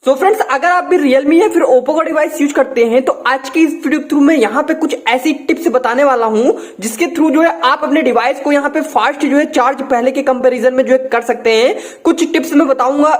तो फ्रेंड्स, अगर आप भी रियलमी या फिर ओप्पो का डिवाइस यूज करते हैं तो आज की इस वीडियो के थ्रू मैं यहाँ पे कुछ ऐसी टिप्स बताने वाला हूँ जिसके थ्रू जो है आप अपने डिवाइस को यहाँ पे फास्ट जो है चार्ज पहले के कंपैरिजन में जो है कर सकते हैं। कुछ टिप्स मैं बताऊंगा,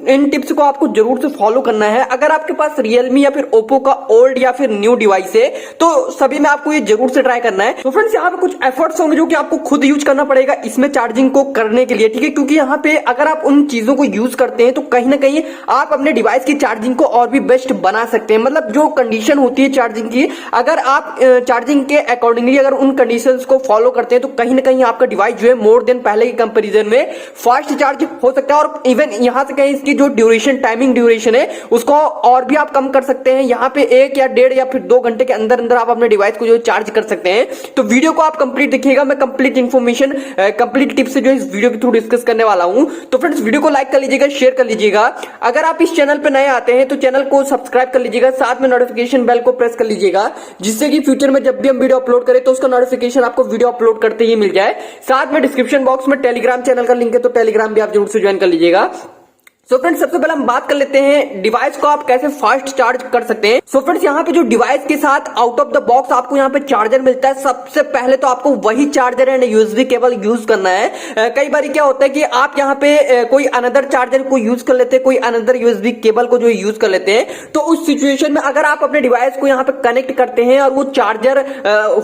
इन टिप्स को आपको जरूर से फॉलो करना है। अगर आपके पास रियलमी या फिर ओप्पो का ओल्ड या फिर न्यू डिवाइस है तो सभी में आपको ये जरूर से ट्राई करना है। तो फ्रेंड्स, यहाँ पे कुछ एफर्ट्स होंगे जो कि आपको खुद यूज करना पड़ेगा इसमें चार्जिंग को करने के लिए, ठीक है। क्योंकि यहाँ पे अगर आप उन चीजों को यूज करते हैं तो कहीं ना कहीं आप अपने डिवाइस की चार्जिंग को और भी बेस्ट बना सकते हैं। मतलब जो कंडीशन होती है चार्जिंग की, अगर आप चार्जिंग के अकॉर्डिंगली अगर उन कंडीशंस को फॉलो करते हैं तो कहीं ना कहीं आपका डिवाइस जो है मोर देन पहले के कंपैरिजन में फास्ट चार्ज हो सकता है। और इवन यहां से कहीं इसकी जो ड्यूरेशन, टाइमिंग ड्यूरेशन है उसको और भी आप कम कर सकते हैं। यहाँ पे 1 या 1.5 या फिर 2 घंटे के अंदर अंदर आप अपने डिवाइस को जो चार्ज कर सकते हैं। तो वीडियो को आप कंप्लीट देखिएगा, मैं कंप्लीट इन्फॉर्मेशन, कंप्लीट टिप्स जो इस वीडियो के थ्रू डिस्कस करने वाला हूं। तो फ्रेंड्स, वीडियो को लाइक कर लीजिएगा, शेयर कर लीजिएगा। अगर आप इस चैनल पे नए आते हैं तो चैनल को सब्सक्राइब कर लीजिएगा, साथ में नोटिफिकेशन बेल को प्रेस कर लीजिएगा, जिससे कि फ्यूचर में जब भी हम वीडियो अपलोड करें तो उसका नोटिफिकेशन आपको वीडियो अपलोड करते ही मिल जाए। साथ में डिस्क्रिप्शन बॉक्स में टेलीग्राम चैनल का लिंक है, तो टेलीग्राम भी आप जरूर से ज्वाइन कर लीजिएगा। सो फ्रेंड्स, सबसे पहले हम बात कर लेते हैं डिवाइस को आप कैसे फास्ट चार्ज कर सकते हैं। सो फ्रेंड्स, यहाँ पे जो डिवाइस के साथ आउट ऑफ द बॉक्स आपको यहाँ पे चार्जर मिलता है, सबसे पहले तो आपको वही charger and USB cable use करना है। कई बार क्या होता है कि आप यहाँ पे कोई अनदर चार्जर को यूज कर लेते हैं, कोई अनदर यूएसबी केबल को जो यूज कर लेते हैं। तो उस सिचुएशन में अगर आप अपने डिवाइस को यहाँ पे कनेक्ट करते हैं और वो चार्जर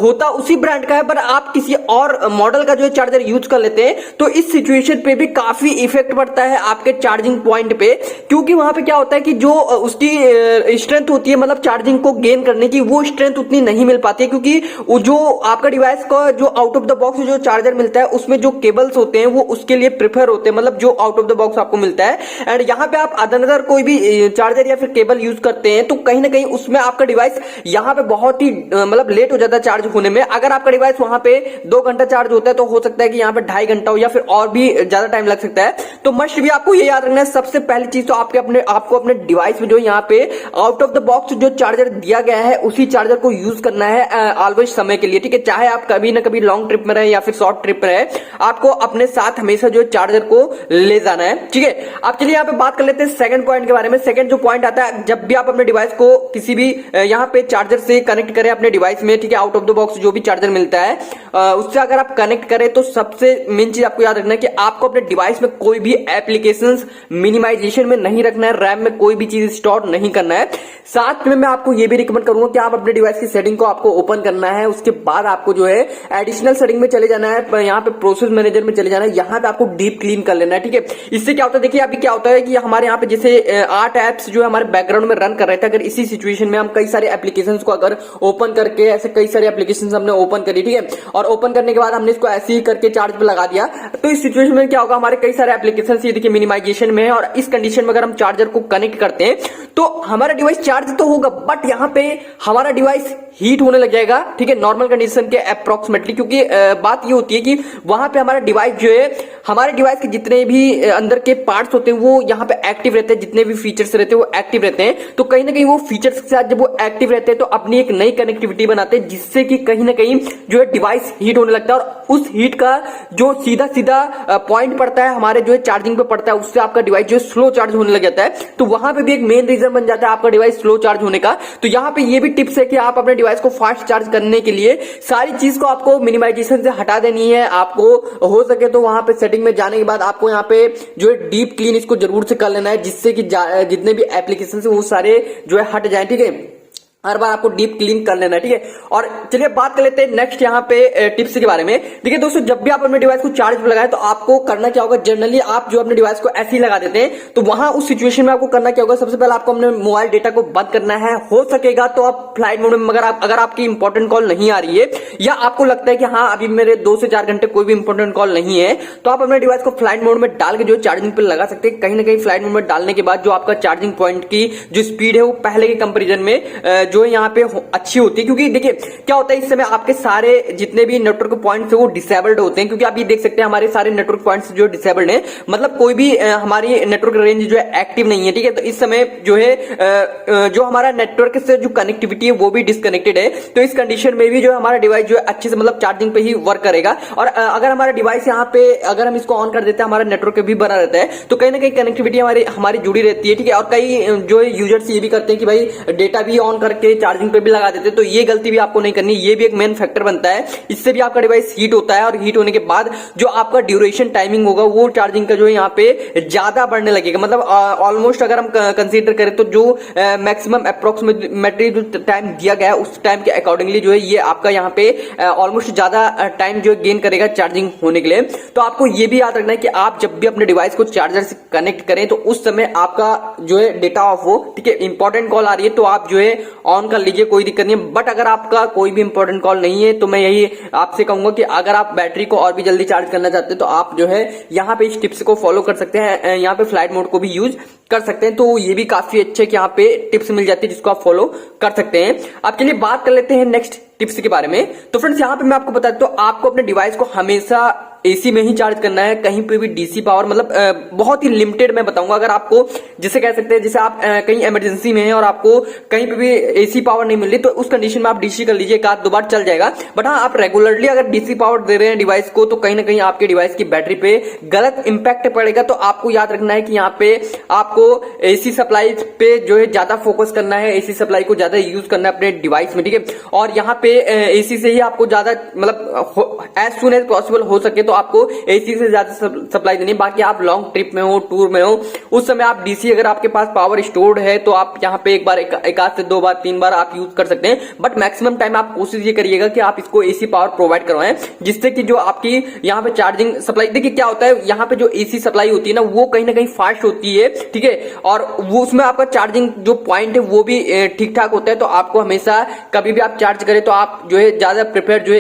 होता उसी ब्रांड का है पर आप किसी और मॉडल का जो चार्जर यूज कर लेते हैं तो इस सिचुएशन पे भी काफी इफेक्ट पड़ता है आपके चार्जिंग पॉइंट पे। क्योंकि वहां पे क्या होता है कि जो उसकी स्ट्रेंथ होती है, मतलब चार्जिंग को गेन करने की, वो स्ट्रेंथ उतनी नहीं मिल पाती है। क्योंकि जो आपका डिवाइस का जो आउट ऑफ द बॉक्स जो चार्जर मिलता है उसमें जो केबल्स होते हैं वो उसके लिए प्रेफर होते हैं, मतलब जो आउट ऑफ द बॉक्स आपको मिलता है। एंड यहाँ पे आप अदर कोई भी चार्जर या फिर केबल यूज करते हैं तो कहीं ना कहीं उसमें आपका डिवाइस यहाँ पे बहुत ही मतलब लेट हो जाता है चार्ज होने में। अगर आपका डिवाइस वहां पे 2 घंटा चार्ज होता है तो हो सकता है कि यहाँ पे 2.5 घंटा हो या फिर और भी ज्यादा टाइम लग सकता है। तो मस्ट भी आपको ये याद रखना है, सबसे पहली चीज तो आपको अपने डिवाइस में जो यहाँ पे आउट ऑफ द बॉक्स जो चार्जर दिया गया है उसी चार्जर को यूज करना है ऑलवेज समय के लिए, ठीक है। चाहे आप कभी ना कभी लॉन्ग ट्रिप में रहे या फिर शॉर्ट ट्रिप में रहे, आपको अपने साथ हमेशा जो चार्जर को ले जाना है, ठीक है। अब चलिए यहाँ पे बात कर लेते हैं सेकंड पॉइंट के बारे में। सेकंड जो पॉइंट आता है, जब भी आप अपने डिवाइस को किसी भी यहाँ पे चार्जर से कनेक्ट करें अपने डिवाइस में, ठीक है, आउट ऑफ द बॉक्स जो भी चार्जर मिलता है उससे अगर आप कनेक्ट करें तो सबसे मेन चीज आपको याद रखना है कि आपको अपने डिवाइस में कोई भी एप्लीकेशंस मिनिमाइजेशन में नहीं रखना है, रैम में कोई भी चीज स्टोर नहीं करना है। साथ में मैं आपको ये भी रिकमेंड करूंगा कि आप अपने डिवाइस की सेटिंग को आपको ओपन करना है, उसके बाद आपको जो है एडिशनल सेटिंग में चले जाना है, यहाँ पे प्रोसेस मैनेजर में चले जाना है, यहाँ पे आपको डीप क्लीन कर लेना है, ठीक है। इससे क्या होता है, देखिए अभी क्या होता है कि हमारे यहाँ पे जैसे 8 एप्स जो है हमारे बैकग्राउंड में रन कर रहे थे, अगर इसी सिचुएशन में हम कई सारे एप्लीकेशन को अगर ओपन करके, ऐसे कई सारे एप्लीकेशन हमने ओपन करी, ठीक है, और ओपन करने के बाद हमने इसको ऐसे ही करके चार्ज पे लगा दिया, तो इस सिचुएशन में क्या होगा, हमारे कई सारे एप्लीकेशन ये देखिए मिनिमाइजेशन में है और इस कंडीशन में अगर हम चार्जर को कनेक्ट करते हैं तो हमारा डिवाइस चार्ज तो होगा बट यहाँ पे हमारा डिवाइस हीट होने लग जाएगा, ठीक है, नॉर्मल कंडीशन के अप्रोक्सीमेटली। क्योंकि बात ये होती है कि वहां पे हमारा डिवाइस जो है, हमारे डिवाइस के जितने भी अंदर के पार्ट्स होते हैं वो यहाँ पे एक्टिव रहते हैं, जितने भी फीचर्स रहते हैं वो एक्टिव रहते हैं। तो कहीं ना कहीं वो फीचर्स के साथ जब वो एक्टिव रहते हैं तो अपनी एक नई कनेक्टिविटी बनाते हैं, जिससे कि कहीं ना कहीं जो है डिवाइस हीट होने लगता है और उस हीट का जो सीधा सीधा पॉइंट पड़ता है हमारे जो है चार्जिंग पे पड़ता है, उससे आपका डिवाइस जो स्लो चार्ज होने लग जाता है। तो वहां पे भी एक मेन रीजन बन जाता है आपका डिवाइस स्लो चार्ज होने का। तो यहाँ पे ये भी टिप्स है कि आप अपने डिवाइस को फास्ट चार्ज करने के लिए सारी चीज को आपको मिनिमाइजेशन से हटा देनी है। आपको हो सके तो वहां पे सेटिंग में जाने के बाद आपको यहाँ पे जो है डीप क्लीन इसको जरूर से कर लेना है, जिससे कि जितने भी एप्लीकेशन है वो सारे जो है हट जाए, ठीक है। हर बार आपको डीप क्लीन कर लेना है, ठीक है। और चलिए बात कर लेते हैं नेक्स्ट यहाँ पे टिप्स के बारे में। देखिए दोस्तों, जब भी आप अपने डिवाइस को चार्ज पे लगाएं तो आपको करना क्या होगा, जनरली आप जो अपने डिवाइस को ऐसे ही लगा देते हैं तो वहां उस सिचुएशन में आपको करना क्या होगा, सबसे पहले आपको अपने मोबाइल डेटा को बंद करना है। हो सकेगा तो आप फ्लाइट मोड में, मगर अगर आपकी इंपॉर्टेंट कॉल नहीं आ रही है या आपको लगता है कि हाँ अभी मेरे 2 से 4 घंटे कोई भी इंपॉर्टेंट कॉल नहीं है, तो आप अपने डिवाइस को फ्लाइट मोड में डाल के जो चार्जिंग पे लगा सकते हैं। कहीं ना कहीं फ्लाइट मोड में डालने के बाद जो आपका चार्जिंग पॉइंट की जो स्पीड है वो पहले के कंपेरिजन में जो है यहाँ पे अच्छी होती है, क्योंकि देखिए क्या होता है इस समय आपके सारे जितने भी नेटवर्क पॉइंट्स है वो डिसेबल्ड होते हैं, क्योंकि आप ये देख सकते हैं हमारे सारे नेटवर्क पॉइंट्स जो डिसेबल्ड है, मतलब कोई भी हमारी नेटवर्क रेंज जो है एक्टिव नहीं है, ठीक है। तो इस समय जो है जो हमारा नेटवर्क से जो कनेक्टिविटी है वो भी डिस्कनेक्टेड है। तो इस कंडीशन में भी जो हमारा डिवाइस जो है अच्छे से मतलब चार्जिंग पे ही वर्क करेगा। और अगर हमारा डिवाइस यहाँ पे अगर हम इसको ऑन कर देते हैं, हमारा नेटवर्क भी बना रहता है, तो कहीं ना कहीं कनेक्टिविटी हमारी जुड़ी रहती है, ठीक है। और कई जो यूजर्स ये भी करते हैं कि भाई डेटा भी ऑन करके चार्जिंग पे भी लगा देते हैं, तो ये गलती भी आपको नहीं करनी, ये भी एक मेन फैक्टर बनता है। इससे भी आपका डिवाइस हीट होता है, और हीट होने के बाद जो आपका ड्यूरेशन टाइमिंग होगा वो चार्जिंग का जो है यहाँ पे ज्यादा बढ़ने लगेगा। मतलब ऑलमोस्ट अगर हम कंसीडर करें तो जो मैक्सिमम अप्रोक्सीमेटली जो टाइम दिया गया है उस टाइम के अकॉर्डिंगली जो है ये आपका यहाँ पे ऑलमोस्ट ज्यादा टाइम जो गेन करेगा चार्जिंग होने के लिए। तो आपको ये भी याद रखना है कि आप जब भी अपने डिवाइस को चार्जर से कनेक्ट करें तो उस समय आपका जो है डेटा ऑफ हो, ठीक है। इंपॉर्टेंट कॉल आ रही है तो आप जो है ऑन कर लीजिए, कोई दिक्कत नहीं है। बट अगर आपका कोई भी इंपॉर्टेंट कॉल नहीं है तो मैं यही आपसे कहूंगा कि अगर आप बैटरी को और भी जल्दी चार्ज करना चाहते हैं तो आप जो है यहाँ पे इस टिप्स को फॉलो कर सकते हैं, यहाँ पे फ्लाइट मोड को भी यूज कर सकते हैं। तो ये भी काफी अच्छे कि यहाँ पे टिप्स मिल जाती है जिसको आप फॉलो कर सकते हैं। अब चलिए बात कर लेते हैं नेक्स्ट टिप्स के बारे में। तो फ्रेंड्स यहाँ पे मैं आपको बता दूं तो आपको अपने डिवाइस को हमेशा एसी में ही चार्ज करना है, कहीं पे भी डीसी पावर मतलब बहुत ही लिमिटेड मैं बताऊंगा। अगर आपको जैसे कह सकते हैं जैसे आप कहीं इमरजेंसी में हैं और आपको कहीं पे भी एसी पावर नहीं मिल रही तो उस कंडीशन में आप डीसी कर लीजिए, एक आध दो बार चल जाएगा। बट हाँ, आप रेगुलरली अगर डीसी पावर दे रहे हैं डिवाइस को तो कहीं ना कहीं आपके डिवाइस की बैटरी पे गलत इंपैक्ट पड़ेगा। तो आपको याद रखना है कि यहाँ पे आपको एसी सप्लाई पे जो है ज्यादा फोकस करना है, एसी सप्लाई को ज्यादा यूज करना है अपने डिवाइस में, ठीक है। और यहाँ पे एसी से ही आपको ज्यादा मतलब एज सुन एज पॉसिबल हो सके तो आपको एसी से ज्यादा सप्लाई देनी है। बाकी आप लॉन्ग ट्रिप में हो, टूर में हो, उस समय आप डीसी अगर आपके पास पावर स्टोर्ड है तो आप यहाँ पे एक बार एक आध से दो बार तीन बार आप यूज कर सकते हैं। बट मैक्सिमम टाइम आप कोशिश ये करिएगा कि आप इसको एसी पावर प्रोवाइड करवाएं, जिससे कि जो आपकी यहाँ पे चार्जिंग सप्लाई, देखिए क्या होता है यहाँ पे जो एसी सप्लाई होती है ना वो कहीं ना कहीं फास्ट होती है, ठीक है। और वो उसमें आपका चार्जिंग जो पॉइंट है वो भी ठीक ठाक होता है। तो आपको हमेशा कभी भी आप चार्ज करें तो आप जो है ज्यादा प्रिफेयर जो है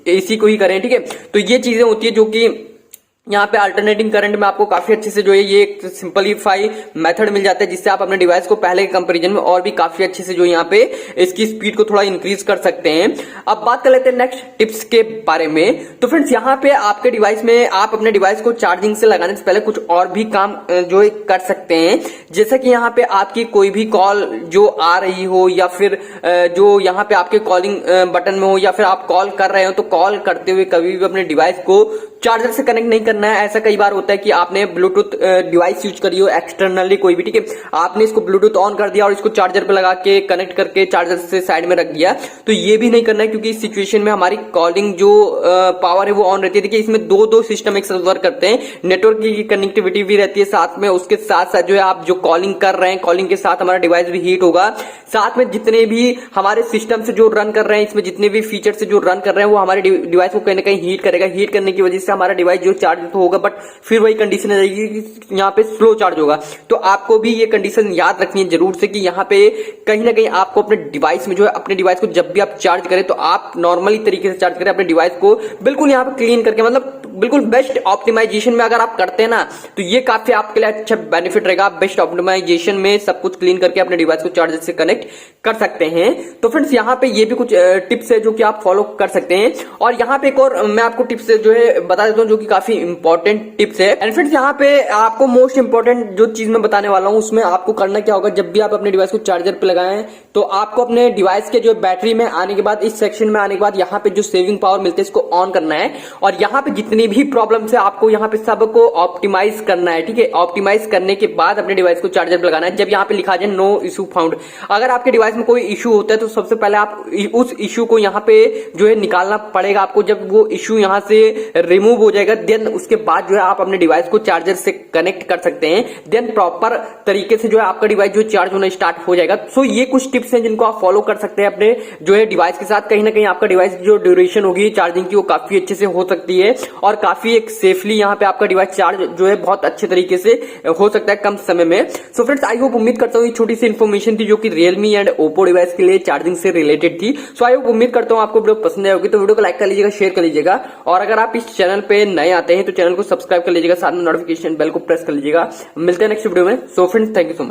एसी को ही करें, ठीक है। तो ये चीजें होती है जो कि यहाँ पे अल्टरनेटिंग करंट में आपको काफी अच्छे से जो है ये एक सिंपलीफाई मेथड मिल जाता है, जिससे आप अपने डिवाइस को पहले के कंपैरिजन में और भी काफी अच्छे से जो यहाँ पे इसकी स्पीड को थोड़ा इंक्रीज कर सकते हैं। अब बात कर लेते हैं नेक्स्ट टिप्स के बारे में। तो फ्रेंड्स यहाँ पे आपके डिवाइस में आप अपने डिवाइस को चार्जिंग से लगाने से पहले कुछ और भी काम जो है कर सकते हैं। जैसे कि यहाँ पे आपकी कोई भी कॉल जो आ रही हो या फिर जो यहाँ पे आपके कॉलिंग बटन में हो या फिर आप कॉल कर रहे हो तो कॉल करते हुए कभी भी अपने डिवाइस को चार्जर से कनेक्ट नहीं करना है। ऐसा कई बार होता है कि आपने ब्लूटूथ डिवाइस यूज करी हो एक्सटर्नली कोई भी, ठीक है, आपने इसको ब्लूटूथ ऑन कर दिया और इसको चार्जर पे लगा के कनेक्ट करके चार्जर से साइड में रख दिया, तो ये भी नहीं करना है, क्योंकि इस सिचुएशन में हमारी कॉलिंग जो पावर है वो ऑन रहती है। देखिए इसमें दो सिस्टम एक साथ वर्क करते हैं, नेटवर्क की कनेक्टिविटी भी रहती है साथ में, उसके साथ साथ जो है आप जो कॉलिंग कर रहे हैं कॉलिंग के साथ हमारा डिवाइस भी हीट होगा। साथ में जितने भी हमारे सिस्टम से जो रन कर रहे हैं इसमें जितने भी फीचर से जो रन कर रहे हैं वो हमारे डिवाइस को कहीं ना कहीं हीट करेगा। हीट करने की वजह से हमारा डिवाइस जो चार्ज तो होगा बट फिर वही कंडीशन आ जाएगी कि यहाँ पे स्लो चार्ज होगा। तो आपको भी ये कंडीशन याद रखनी है जरूर से कि यहाँ पे कहीं ना कहीं आपको अपने डिवाइस में जो है अपने डिवाइस को जब भी आप चार्ज करें तो आप नॉर्मली तरीके से चार्ज करें, अपने डिवाइस को बिल्कुल यहाँ पे क्लीन करके, मतलब बिल्कुल बेस्ट ऑप्टिमाइजेशन में अगर आप करते हैं ना तो ये काफी आपके लिए अच्छा बेनिफिट रहेगा। आप बेस्ट ऑप्टिमाइजेशन में सब कुछ क्लीन करके अपने डिवाइस को चार्जर से कनेक्ट कर सकते हैं। तो फ्रेंड्स यहाँ पे ये भी कुछ टिप्स है जो कि आप फॉलो कर सकते हैं। और यहाँ पे एक और मैं आपको टिप्स जो है बता देता हूँ जो कि काफी इंपॉर्टेंट टिप्स है। एंड फ्रेंड्स यहाँ पे आपको मोस्ट इंपॉर्टेंट जो चीज मैं बताने वाला हूँ उसमें आपको करना क्या होगा, जब भी आप अपने डिवाइस को चार्जर पे लगाएं तो आपको अपने डिवाइस के जो बैटरी में आने के बाद इस सेक्शन में आने के बाद यहाँ पे जो सेविंग पावर मिलती है इसको ऑन करना है। और यहाँ पे जितनी भी प्रॉब्लम है आपको यहाँ पे सबको ऑप्टिमाइज करना है, ठीक है। ऑप्टिमाइज करने के बाद अपने डिवाइस को चार्जर पे लगाना है। जब यहाँ पे लिखा जाए नो इशू फाउंड, अगर आपके डिवाइस में कोई इशू होता है तो सबसे पहले आप उस इशू को यहाँ पे जो है निकालना पड़ेगा आपको। जब वो इशू यहाँ से रिमूव हो जाएगा देन उसके बाद जो है आप अपने डिवाइस को चार्जर से कनेक्ट कर सकते हैं। देन प्रॉपर तरीके से जो है आपका डिवाइस जो चार्ज होना स्टार्ट हो जाएगा। सो ये कुछ टिप्स हैं जिनको आप फॉलो कर सकते हैं अपने जो है डिवाइस के साथ। कहीं ना कहीं आपका डिवाइस जो ड्यूरेशन होगी चार्जिंग की वो काफी अच्छे से हो सकती है और काफी एक सेफली यहाँ पे आपका डिवाइस चार्ज जो है बहुत अच्छे तरीके से हो सकता है कम समय में। सो फ्रेंड्स आई होप, उम्मीद करता हूँ ये छोटी सी इन्फॉर्मेशन थी जो कि रियलमी एंड ओप्पो डिवाइस के लिए चार्जिंग से रिलेटेड थी। सो आई होप, उम्मीद करता हूँ आपको वीडियो पसंद आई होगी। तो वीडियो को लाइक कर लीजिएगा, शेयर कर लीजिएगा और अगर आप इस चैनल पे नए आते हैं तो चैनल को सब्सक्राइब कर लीजिएगा, साथ में नोटिफिकेशन बेल को प्रेस कर लीजिएगा। मिलते हैं नेक्स्ट वीडियो में। So friends thank you so much.